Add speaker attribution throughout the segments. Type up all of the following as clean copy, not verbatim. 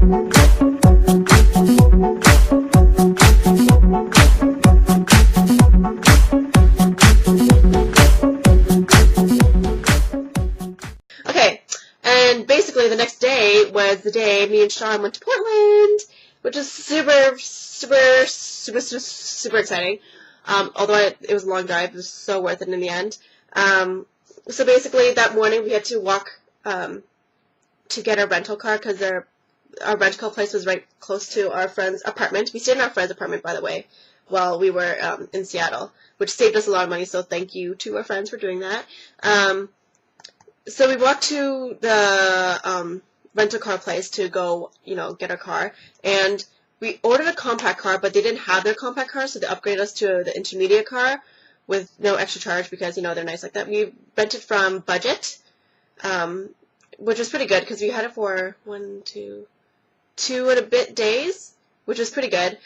Speaker 1: Okay, and basically the next day was the day me and Sean went to Portland, which is super exciting. Although it was a long drive, it was so worth it in the end. So basically that morning we had to walk to get our rental car because our rental car place was right close to our friend's apartment. We stayed in our friend's apartment, by the way, while we were in Seattle, which saved us a lot of money, so thank you to our friends for doing that. So we walked to the rental car place to go, get our car, and we ordered a compact car, but they didn't have their compact car, so they upgraded us to the intermediate car with no extra charge because, they're nice like that. We rented from Budget, which was pretty good because we had it for 2 and a bit days, which was pretty good.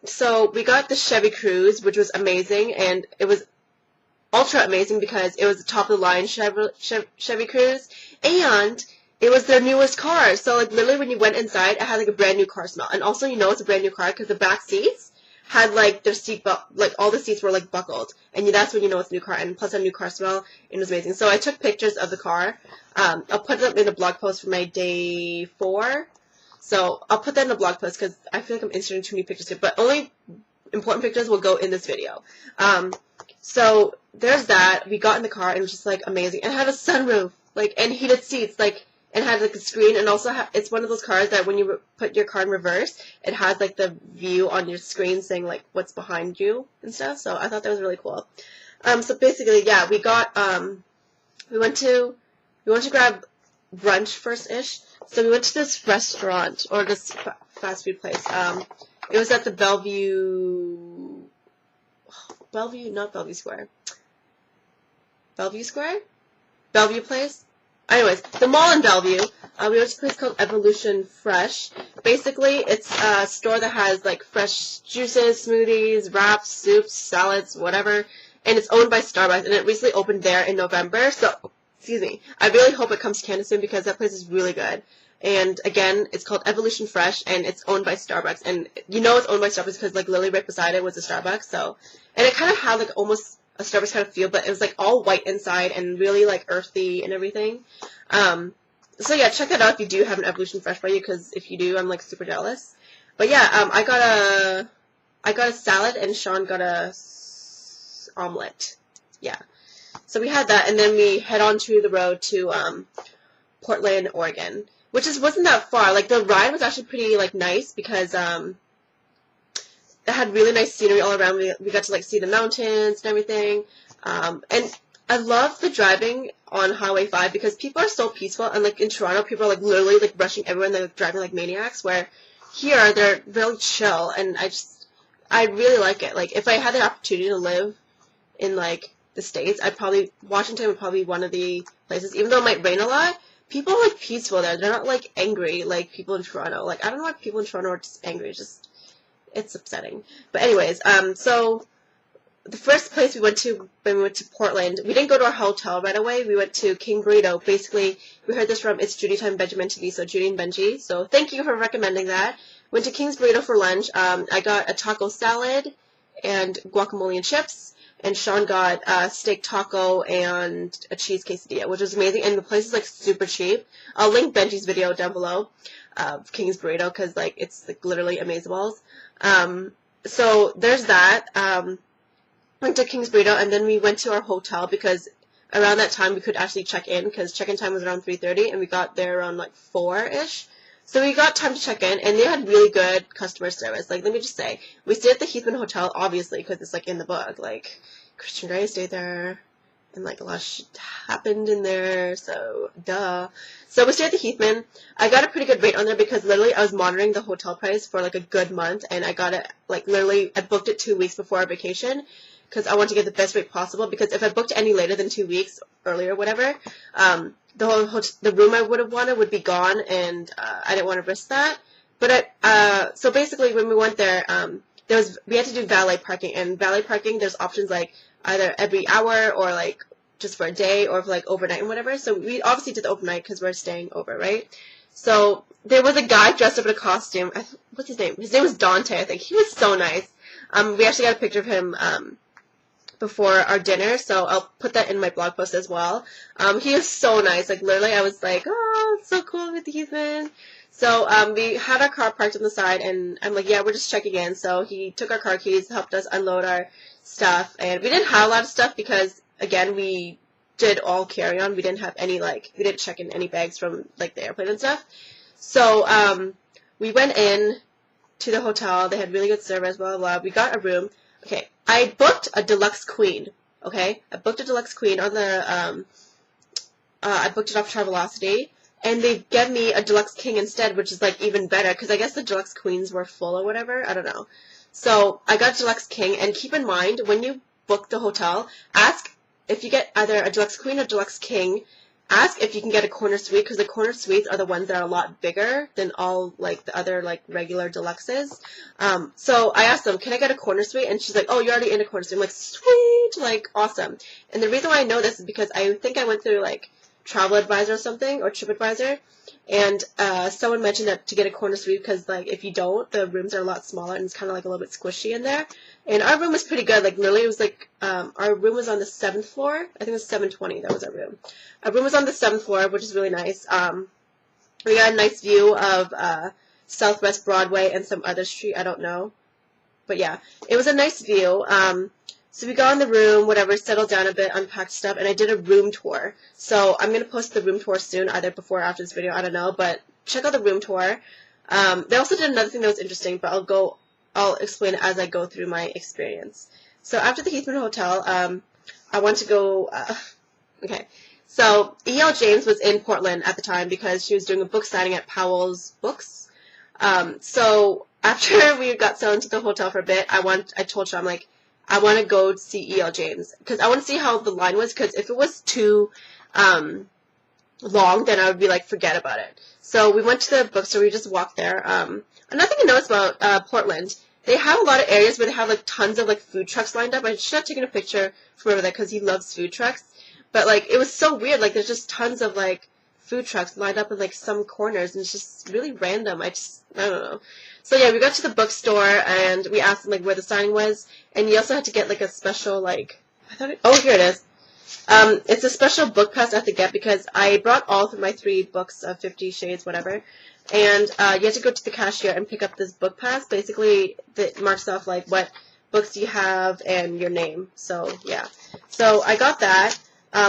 Speaker 1: So we got the Chevy Cruze, which was amazing, and it was ultra amazing because it was the top of the line Chevy Cruze, and it was their newest car. So literally when you went inside, it had a brand new car smell, and also it's a brand new car because the back seats had their seat belt, all the seats were buckled, and that's when it's a new car, and plus a new car smell. It was amazing. So I took pictures of the car. I'll put them in a blog post for my day 4. So I'll put that in the blog post because I feel like I'm inserting too many pictures here, but only important pictures will go in this video. So there's that. We got in the car and it was just amazing. It had a sunroof, and heated seats, and had a screen, and also it's one of those cars that when you put your car in reverse, it has the view on your screen saying what's behind you and stuff. So I thought that was really cool. So basically, yeah, we got we went to grab brunch first-ish. So we went to this restaurant or this fast food place. It was at the Bellevue, not Bellevue Square. Bellevue Place? Anyways, the mall in Bellevue. We went to a place called Evolution Fresh. Basically, it's a store that has fresh juices, smoothies, wraps, soups, salads, whatever. And it's owned by Starbucks, and it recently opened there in November. So, excuse me. I really hope it comes to Canada soon because that place is really good. And again, it's called Evolution Fresh, and it's owned by Starbucks. And it's owned by Starbucks because literally right beside it was a Starbucks. So, and it kind of had almost a Starbucks kind of feel, but it was all white inside and really earthy and everything. So yeah, check that out if you do have an Evolution Fresh by you, because if you do, I'm super jealous. But yeah, I got a salad and Sean got a omelet. Yeah. So we had that, and then we head on to the road to Portland, Oregon, which wasn't that far. The ride was actually pretty nice because it had really nice scenery all around. We got to see the mountains and everything. And I love the driving on Highway 5 because people are so peaceful, and in Toronto, people are literally rushing everywhere and they're driving like maniacs, where here they're really chill, and I really like it. If I had the opportunity to live in the States, Washington would probably be one of the places. Even though it might rain a lot, people are peaceful there. They're not angry like people in Toronto. I don't know why people in Toronto are just angry. It's upsetting. But anyways, so the first place we went to when we went to Portland, we didn't go to our hotel right away. We went to King Burrito. Basically, we heard this from It's Judy Time Benjamin TV, so Judy and Benji. So thank you for recommending that. Went to King's Burrito for lunch. I got a taco salad and guacamole and chips, and Sean got a steak taco and a cheese quesadilla, which was amazing. And the place is super cheap. I'll link Benji's video down below of King's Burrito because it's literally amazeballs. So there's that. Went to King's Burrito, and then we went to our hotel because around that time we could actually check in because check-in time was around 3:30, and we got there around 4-ish. So we got time to check in, and they had really good customer service. Let me just say, we stayed at the Heathman Hotel, obviously, because it's in the book. Christian Grey stayed there, and a lot of shit happened in there, so duh. So we stayed at the Heathman. I got a pretty good rate on there because literally I was monitoring the hotel price for a good month, and I got it literally I booked it 2 weeks before our vacation because I wanted to get the best rate possible, because if I booked any later than 2 weeks earlier or whatever, the room I would have wanted would be gone, and I didn't want to risk that. But so basically when we went there, we had to do valet parking, and valet parking there's options either every hour or just for a day or for overnight and whatever. So we obviously did the overnight because we're staying over, right? So there was a guy dressed up in a costume. What's his name? His name was Dante, I think. He was so nice. We actually got a picture of him before our dinner, so I'll put that in my blog post as well. He was so nice. Like, literally, I was like, oh, it's so cool with Ethan. So we had our car parked on the side, and I'm like, yeah, we're just checking in. So he took our car keys, helped us unload our stuff, and we didn't have a lot of stuff because, again, we did all carry-on. We didn't have any, like, we didn't check in any bags from, like, the airplane and stuff. So we went in to the hotel. They had really good service, blah, blah, blah. We got a room. Okay, I booked a deluxe queen, okay? I booked a deluxe queen on the, I booked it off Travelocity, and they gave me a deluxe king instead, which is, like, even better, because I guess the deluxe queens were full or whatever. I don't know. So I got deluxe king, and keep in mind, when you book the hotel, ask if you get either a deluxe queen or deluxe king. Ask if you can get a corner suite, because the corner suites are the ones that are a lot bigger than all, like, the other, like, regular deluxes. So I asked them, can I get a corner suite? And she's like, oh, you're already in a corner suite. I'm like, sweet, like, awesome. And the reason why I know this is because I think I went through, like, Travel Advisor or something, or TripAdvisor, and someone mentioned that to get a corner suite, because, like, if you don't, the rooms are a lot smaller, and it's kind of, like, a little bit squishy in there. And our room was pretty good. Like, literally, it was, like, our room was on the 7th floor. I think it was 720. That was our room. Our room was on the 7th floor, which is really nice. We got a nice view of Southwest Broadway and some other street. I don't know. But, yeah, it was a nice view. So we got in the room, whatever, settled down a bit, unpacked stuff, and I did a room tour. So I'm going to post the room tour soon, either before or after this video. I don't know. But check out the room tour. They also did another thing that was interesting, but I'll explain it as I go through my experience. So after the Heathman Hotel, I went to go, okay. So E.L. James was in Portland at the time because she was doing a book signing at Powell's Books. So after we got settled into the hotel for a bit, I told her, I'm like, I want to go see E.L. James because I want to see how the line was, because if it was too long, then I would be like, forget about it. So we went to the bookstore. We just walked there. Another thing to notice about Portland, they have a lot of areas where they have, like, tons of, like, food trucks lined up. I should have taken a picture from over there because he loves food trucks. But, like, it was so weird. Like, there's just tons of, like, food trucks lined up in, like, some corners, and it's just really random. I don't know. So, yeah, we got to the bookstore, and we asked them, like, where the signing was. And you also had to get, like, a special, like, oh, here it is. It's a special book pass I have to get because I brought all of my 3 books of 50 Shades, whatever. And you have to go to the cashier and pick up this book pass. Basically, that marks off, like, what books you have and your name. So, yeah. So I got that.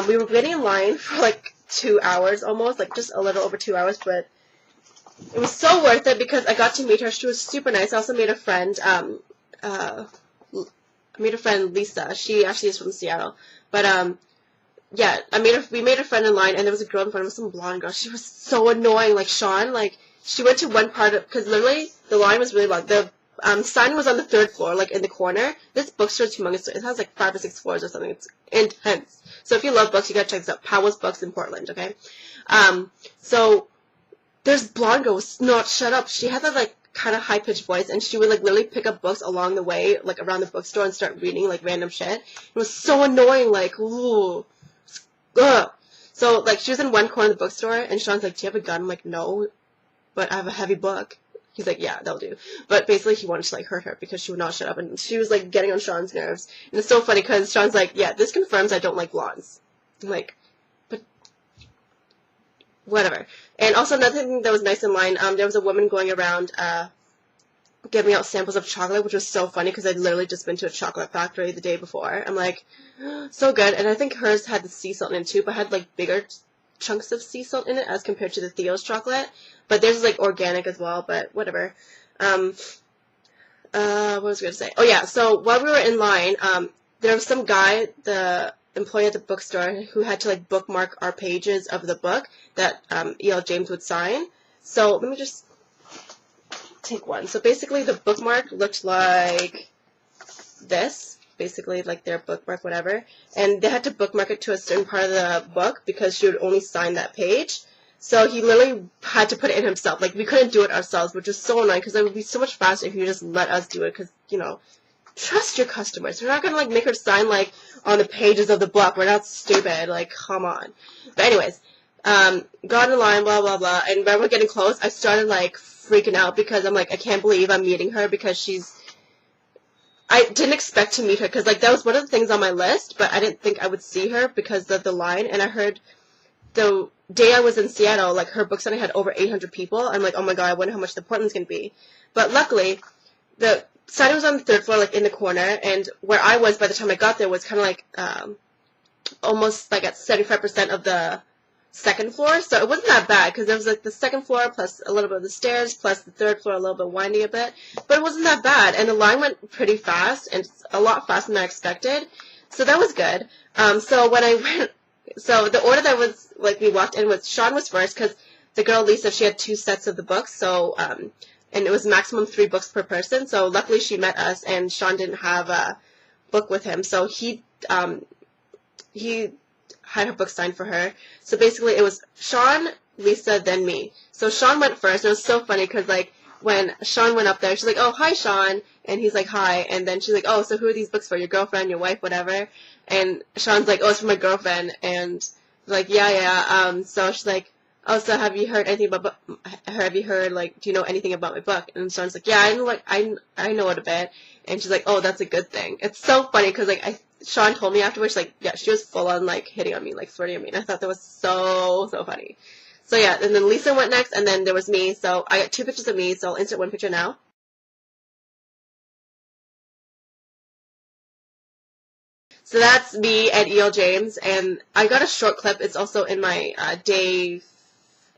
Speaker 1: We were waiting in line for, like, 2 hours almost, like, just a little over 2 hours. But it was so worth it because I got to meet her. She was super nice. I also made a friend, Lisa. She actually is from Seattle. But, yeah, we made a friend in line, and there was a girl in front of us, some blonde girl. She was so annoying. Like, Sean, like, she went to one part of, because literally, the line was really long. The sign was on the 3rd floor, like, in the corner. This bookstore is humongous. It has, like, 5 or 6 floors or something. It's intense. So if you love books, you gotta check this out. Powell's Books in Portland, okay? So, this blonde girl was not shut up. She had that, like, kind of high-pitched voice, and she would, like, literally pick up books along the way, like, around the bookstore and start reading, like, random shit. It was so annoying, like, ooh. Ugh. So, like, she was in one corner of the bookstore, and Sean's like, do you have a gun? I'm like, no, but I have a heavy book. He's like, yeah, that'll do. But basically, he wanted to, like, hurt her because she would not shut up, and she was, like, getting on Sean's nerves. And it's so funny because Sean's like, yeah, this confirms I don't like blondes. I'm like, but whatever. And also, another thing that was nice in line, there was a woman going around giving out samples of chocolate, which was so funny because I'd literally just been to a chocolate factory the day before. I'm like, so good. And I think hers had the sea salt in it too, but had, like, bigger chunks of sea salt in it as compared to the Theo's chocolate. But theirs is, like, organic as well, but whatever. What was I going to say? Oh, yeah, so while we were in line, there was some guy, the employee at the bookstore, who had to, like, bookmark our pages of the book that E.L. James would sign. So let me just take one. So basically the bookmark looked like this. Basically, like, their bookmark, whatever. And they had to bookmark it to a certain part of the book because she would only sign that page. So he literally had to put it in himself. Like, we couldn't do it ourselves, which was so annoying because it would be so much faster if you just let us do it because, you know, trust your customers. We're not going to, like, make her sign, like, on the pages of the book. We're not stupid. Like, come on. But anyways, got in line, blah, blah, blah. And when we're getting close, I started, like, freaking out because I'm like, I can't believe I'm meeting her because I didn't expect to meet her because, like, that was one of the things on my list, but I didn't think I would see her because of the line. And I heard the day I was in Seattle, like, her book signing had over 800 people. I'm like, oh my god, I wonder how much the Portland's going to be. But luckily, the signing was on the third floor, like, in the corner, and where I was by the time I got there was kind of like almost like at 75% of the second floor, so it wasn't that bad because there was like the second floor plus a little bit of the stairs plus the third floor a little bit windy a bit, but it wasn't that bad, and the line went pretty fast and a lot faster than I expected, so that was good. So when I went, so the order that was like we walked in was Sean was first because the girl Lisa, she had 2 sets of the books, so and it was maximum 3 books per person, so luckily she met us and Sean didn't have a book with him, so he had her book signed for her. So basically it was Sean, Lisa, then me. So Sean went first, and it was so funny because, like, when Sean went up there, she's like, oh, hi, Sean, and he's like, hi, and then she's like, oh, so who are these books for, your girlfriend, your wife, whatever, and Sean's like, oh, it's for my girlfriend, and like, yeah, so she's like, oh, so have you heard anything about, like, do you know anything about my book? And Sean's like, yeah, I know it a bit, and she's like, oh, that's a good thing. It's so funny because, like, Sean told me afterwards, like, yeah, she was full on, like, hitting on me, like, flirting on me, and I thought that was so funny. So, yeah, and then Lisa went next, and then there was me, so I got 2 pictures of me, so I'll insert 1 picture now. So that's me at E.L. James, and I got a short clip. It's also in my day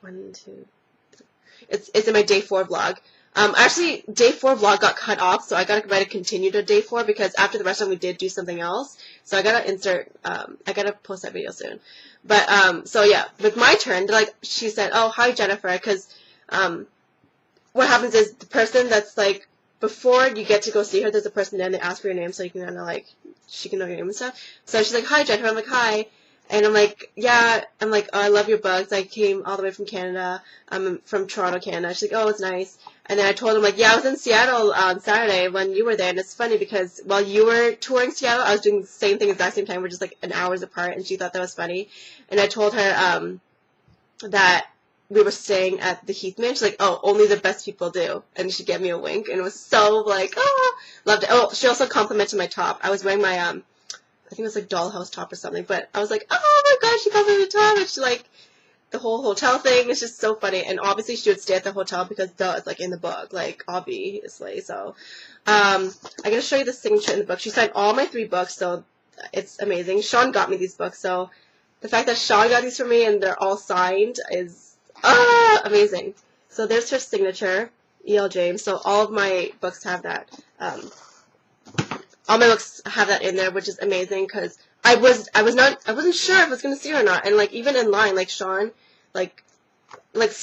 Speaker 1: 1, 2, 3. It's in my day 4 vlog. Actually, day 4 vlog got cut off, so I gotta try to continue to day 4 because after the restaurant we did do something else. So I gotta I gotta post that video soon. But, so yeah, with my turn, like, she said, oh, hi, Jennifer, because, what happens is the person that's, like, before you get to go see her, there's a person there and they ask for your name so you can kind of, like, she can know your name and stuff. So she's like, hi, Jennifer. I'm like, hi. And I'm like, yeah. I'm like, oh, I love your books. I came all the way from Canada. I'm from Toronto, Canada. She's like, oh, it's nice. And then I told him, like, yeah, I was in Seattle on Saturday when you were there. And it's funny because while you were touring Seattle, I was doing the same thing at the exact same time. We're just, like, an hours apart. And she thought that was funny. And I told her that we were staying at the Heathman. She's like, oh, only the best people do. And she gave me a wink. And it was so, like, oh, loved it. Oh, she also complimented my top. I was wearing my, I think it was, like, dollhouse top or something. But I was like, oh, my gosh, she complimented the top. And she, like, the whole hotel thing is just so funny. And obviously she would stay at the hotel because, duh, it's, like, in the book. Like, obviously. So, I'm going to show you the signature in the book. She signed all my 3 books, so it's amazing. Sean got me these books. So the fact that Sean got these for me and they're all signed is amazing. So there's her signature, E.L. James. So all of my books have that. All my books have that in there, which is amazing because I wasn't sure if I was gonna see her or not. And like even in line, like Sean, like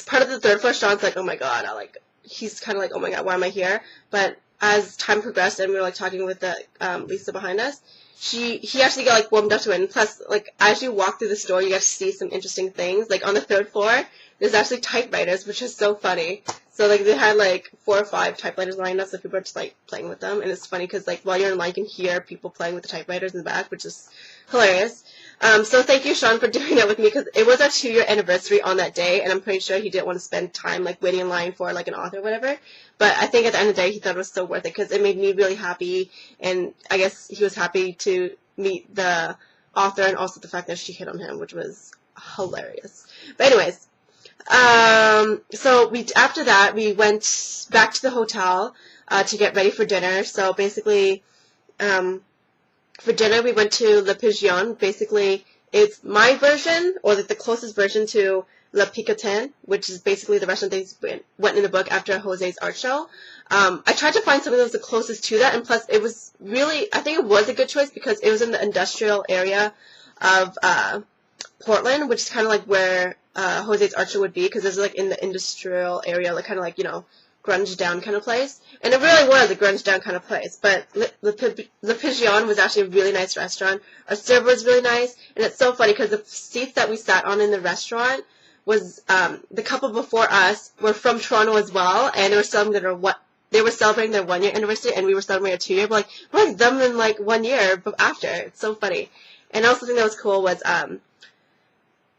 Speaker 1: part of the third floor, Sean's like, oh my god, he's kind of like, oh my god, why am I here? But as time progressed and we were like talking with the Lisa behind us, he actually got like warmed up to it. And plus, like as you walk through the store, you get to see some interesting things. Like on the 3rd floor, there's actually typewriters, which is so funny. So like they had like 4 or 5 typewriters lined up, so people are just like playing with them. And it's funny because like while you're in line, you can hear people playing with the typewriters in the back, which is hilarious. So thank you, Sean, for doing that with me because it was our 2-year anniversary on that day, and I'm pretty sure he didn't want to spend time like waiting in line for like an author or whatever. But I think at the end of the day, he thought it was so worth it because it made me really happy, and I guess he was happy to meet the author and also the fact that she hit on him, which was hilarious. But anyways, so after that we went back to the hotel to get ready for dinner. So basically, for dinner we went to Le Pigeon. Basically, it's my version or like the closest version to Le Picotin, which is basically the restaurant they went in the book after Jose's art show. I tried to find something that was the closest to that, and plus it was really, I think it was a good choice because it was in the industrial area of Portland, which is kind of like where Jose's art show would be, because it's like in the industrial area, like kind of like, you know, grunge down kind of place. And it really was a grunge down kind of place. But Le Pigeon was actually a really nice restaurant. Our server was really nice, and it's so funny because the seats that we sat on in the restaurant was the couple before us were from Toronto as well, and they were celebrating their 1-year anniversary, and we were celebrating our 2-year. But like, we're like them in like 1 year after. It's so funny. And also, the thing that was cool was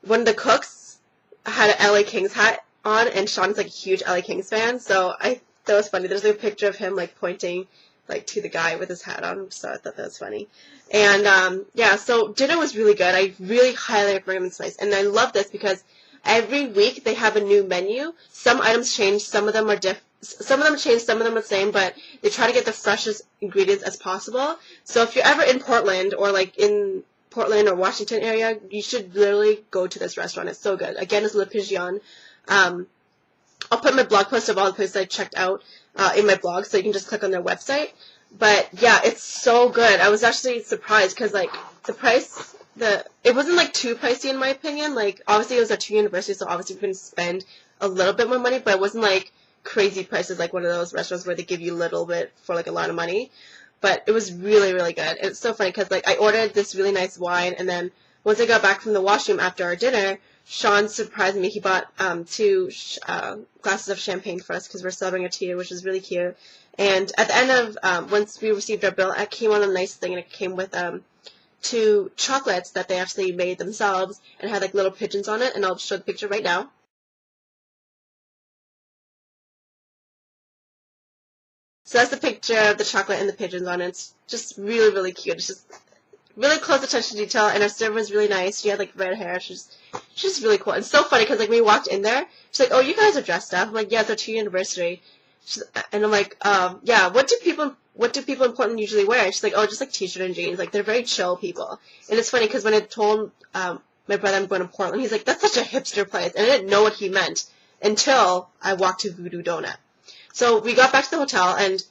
Speaker 1: one of the cooks had an LA Kings hat on, and Sean's like a huge LA Kings fan, so I thought it was funny. There's like a picture of him like pointing like to the guy with his hat on, so I thought that was funny. And yeah, so dinner was really good. I really highly recommend it. It's nice, and I love this because every week they have a new menu. Some items change, some of them are different. Some of them change, some of them are the same, but they try to get the freshest ingredients as possible. So if you're ever in Portland or like in Portland or Washington area, you should literally go to this restaurant. It's so good. Again, it's Le Pigeon. I'll put my blog post of all the places I checked out in my blog, so you can just click on their website. But yeah, it's so good. I was actually surprised because like the price, it wasn't like too pricey in my opinion. Like obviously it was at 2 University, so obviously we couldn't spend a little bit more money, but it wasn't like crazy prices like one of those restaurants where they give you a little bit for like a lot of money. But it was really, really good. It's so funny because like I ordered this really nice wine, and then once I got back from the washroom after our dinner, Sean surprised me. He bought 2 glasses of champagne for us because we're celebrating a 2-year, which is really cute. And at the end of once we received our bill, it came on a nice thing, and it came with 2 chocolates that they actually made themselves and had like little pigeons on it. And I'll show the picture right now. So that's the picture of the chocolate and the pigeons on it. It's just really, really cute. It's just really close attention to detail, and our server was really nice. She had like red hair. She's really cool. And it's so funny because like when we walked in there, she's like, "Oh, you guys are dressed up." I'm like, "Yeah, it's our 2 anniversary." And I'm like, "Yeah, what do people in Portland usually wear?" And she's like, "Oh, just like t-shirt and jeans. Like they're very chill people." And it's funny because when I told my brother I'm going to Portland, he's like, "That's such a hipster place," and I didn't know what he meant until I walked to Voodoo Donut. So we got back to the hotel and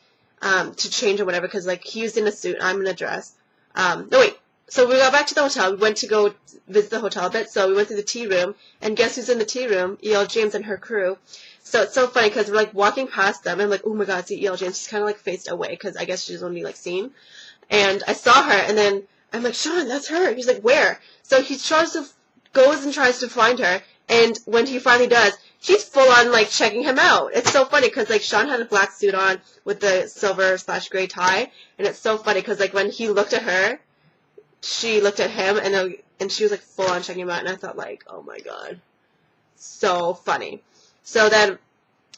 Speaker 1: to change or whatever because like he was in a suit, I'm in a dress. No wait. So we got back to the hotel. We went to go visit the hotel a bit. So we went to the tea room, and guess who's in the tea room? E.L. James and her crew. So it's so funny because we're like walking past them, and I'm like, oh my god, see E.L. James. She's kind of like faced away because I guess she doesn't want to be like seen. And I saw her, and then I'm like, Sean, that's her. He's like, where? So he goes and tries to find her, and when he finally does, she's full on like checking him out. It's so funny because like Sean had a black suit on with the silver/gray tie, and it's so funny because like when he looked at her, she looked at him, and she was like full on checking him out, and I thought like, oh my god, so funny. So then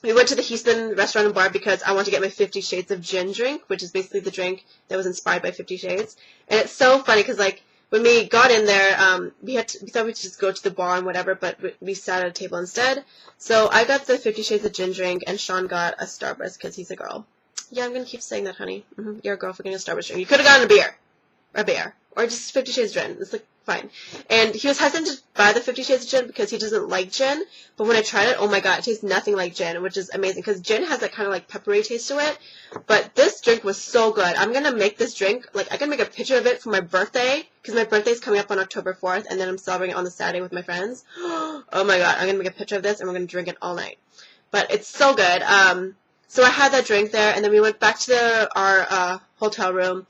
Speaker 1: we went to the Houston restaurant and bar because I wanted to get my 50 Shades of Gin drink, which is basically the drink that was inspired by 50 Shades. And it's so funny because like when we got in there, we thought we'd just go to the bar and whatever, but we sat at a table instead. So I got the 50 Shades of Gin drink, and Sean got a Starburst because he's a girl. Yeah, I'm going to keep saying that, honey. You're a girl for getting a Starburst drink. You could have gotten a beer, or just 50 Shades of Gin. It's like fine. And he was hesitant to buy the 50 Shades of Gin because he doesn't like gin, but when I tried it, oh my god, it tastes nothing like gin, which is amazing because gin has that kind of like peppery taste to it. But this drink was so good. I'm going to make this drink, like I can make a picture of it for my birthday because my birthday is coming up on October 4th, and then I'm celebrating it on the Saturday with my friends. Oh my god, I'm going to make a picture of this, and we're going to drink it all night. But it's so good. So I had that drink there, and then we went back to our hotel room.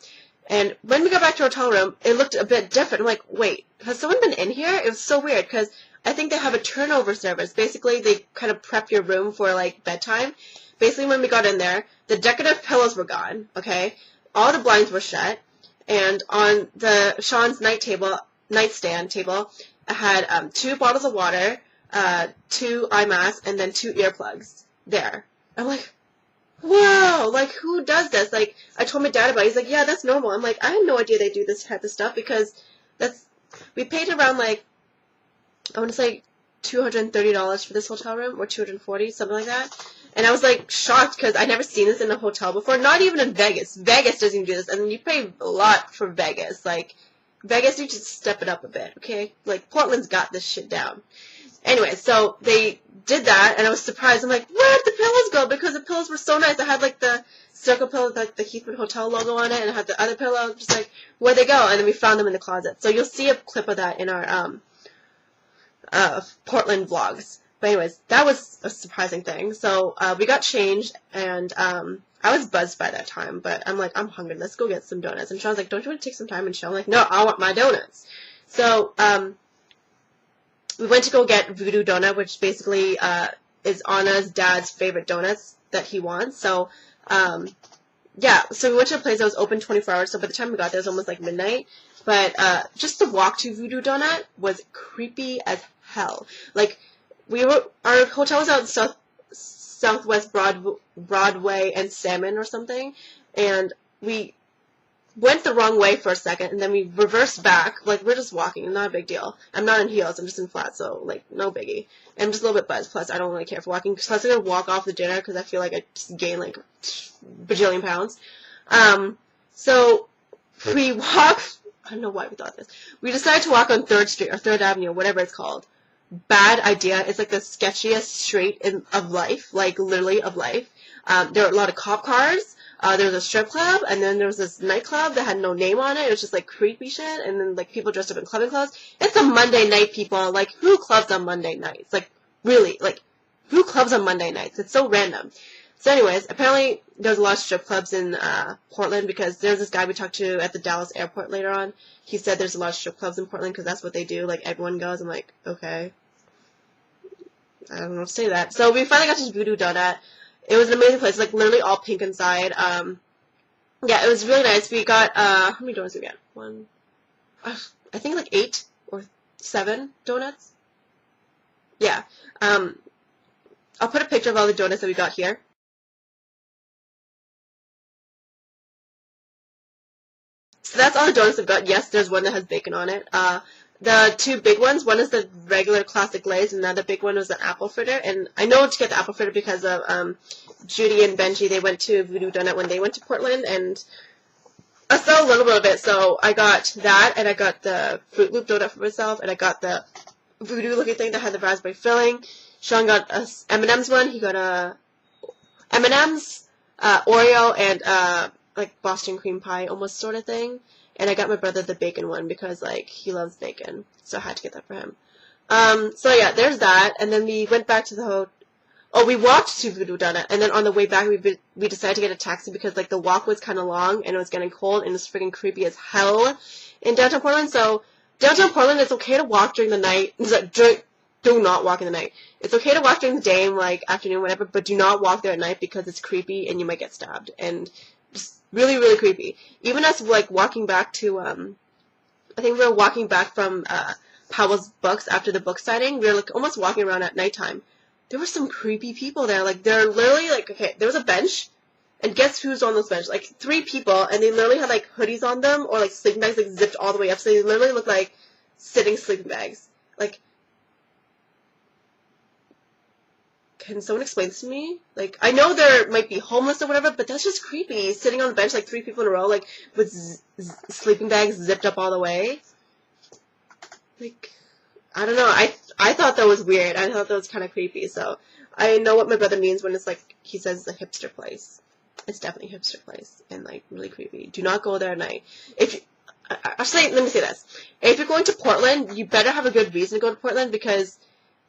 Speaker 1: And when we got back to our hotel room, it looked a bit different. I'm like, wait, has someone been in here? It was so weird because I think they have a turnover service. Basically, they kind of prep your room for, like, bedtime. Basically, when we got in there, the decorative pillows were gone, okay? All the blinds were shut. And on Sean's nightstand table, I had 2 bottles of water, 2 eye masks, and then 2 earplugs there. I'm like, whoa, like, who does this? Like, I told my dad about it. He's like, yeah, that's normal. I'm like, I had no idea they do this type of stuff because we paid around, like, I want to say $230 for this hotel room, or $240, something like that. And I was, like, shocked because I'd never seen this in a hotel before, not even in Vegas. Vegas doesn't even do this, and you pay a lot for Vegas. Like, Vegas, you just step it up a bit, okay? Like, Portland's got this shit down. Anyway, so they did that, and I was surprised. I'm like, where'd the pillows go? Because the pillows were so nice. I had, like, the circle pillow with, like, the Heathman Hotel logo on it, and I had the other pillow, just like, where'd they go? And then we found them in the closet. So you'll see a clip of that in our Portland vlogs. But anyways, that was a surprising thing. So we got changed, and I was buzzed by that time. But I'm like, I'm hungry. Let's go get some donuts. And Sean's like, don't you want to take some time and chill? I'm like, no, I want my donuts. So we went to go get Voodoo Donut, which basically is Anna's dad's favorite donuts that he wants. So, yeah, so we went to a place that was open 24 hours. So by the time we got there, it was almost like midnight. But just the walk to Voodoo Donut was creepy as hell. Like, our hotel was out in Southwest Broadway and Salmon or something, and we went the wrong way for a second, and then we reversed back. Like, we're just walking, not a big deal. I'm not in heels, I'm just in flats, so, like, no biggie. And I'm just a little bit buzzed, plus I don't really care for walking. Plus I'm going to walk off the dinner because I feel like I just gained, like, bajillion pounds. So we walk, I don't know why we thought this. We decided to walk on 3rd Street, or 3rd Avenue, whatever it's called. Bad idea. It's, like, the sketchiest street of life, like, literally of life. There are a lot of cop cars. There was a strip club, and then there was this nightclub that had no name on it. It was just, like, creepy shit, and then, like, people dressed up in clubbing clothes. It's a Monday night, people. Like, who clubs on Monday nights? Like, really, like, who clubs on Monday nights? It's so random. So anyways, apparently there's a lot of strip clubs in Portland because there's this guy we talked to at the Dallas airport later on. He said there's a lot of strip clubs in Portland because that's what they do. Like, everyone goes. I'm like, okay. I don't know what to say to that. So we finally got to Voodoo Donut. It was an amazing place, like literally all pink inside. Yeah, it was really nice. We got, how many donuts did we get? I think like 8 or 7 donuts. Yeah. I'll put a picture of all the donuts that we got here. So that's all the donuts I've got. Yes, there's one that has bacon on it. The 2 big ones, one is the regular classic glaze, and the other big one was the apple fritter. And I know to get the apple fritter because of Judy and Benji. They went to Voodoo Donut when they went to Portland, and I saw a little bit of it. So I got that, and I got the Fruit Loop donut for myself, and I got the voodoo looking thing that had the raspberry filling. Sean got a M&M's one. He got a M&M's, Oreo, and like Boston cream pie almost sort of thing. And I got my brother the bacon one because, like, he loves bacon. So I had to get that for him. So yeah, there's that. And then we went back to the hotel. Oh, we walked to Voodoo Donut. And then on the way back, we decided to get a taxi because, like, the walk was kind of long and it was getting cold and it was freaking creepy as hell in downtown Portland. So downtown Portland, it's okay to walk during the night. Do not walk in the night. It's okay to walk during the day and, like, afternoon, whatever, but do not walk there at night because it's creepy and you might get stabbed. And just really, really creepy. Even us, like, walking back to, I think we were walking back from Powell's Books after the book signing. We were, like, almost walking around at nighttime. There were some creepy people there. Like, they're literally, like, okay, there was a bench, and guess who's on this bench? Like, 3 people, and they literally had, like, hoodies on them, or, like, sleeping bags, like, zipped all the way up, so they literally look like sitting sleeping bags. Like, can someone explain this to me? Like, I know there might be homeless or whatever, but that's just creepy. Sitting on the bench, like, 3 people in a row, like, with sleeping bags zipped up all the way. Like, I don't know. I thought that was weird. I thought that was kind of creepy. So I know what my brother means when it's, like, he says it's a hipster place. It's definitely a hipster place and, like, really creepy. Do not go there at night. Let me say this. If you're going to Portland, you better have a good reason to go to Portland because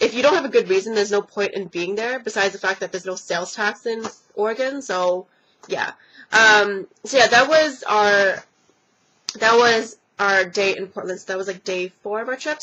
Speaker 1: if you don't have a good reason, there's no point in being there, besides the fact that there's no sales tax in Oregon. So, yeah. So yeah, that was our day in Portland. So that was like day 4 of our trip.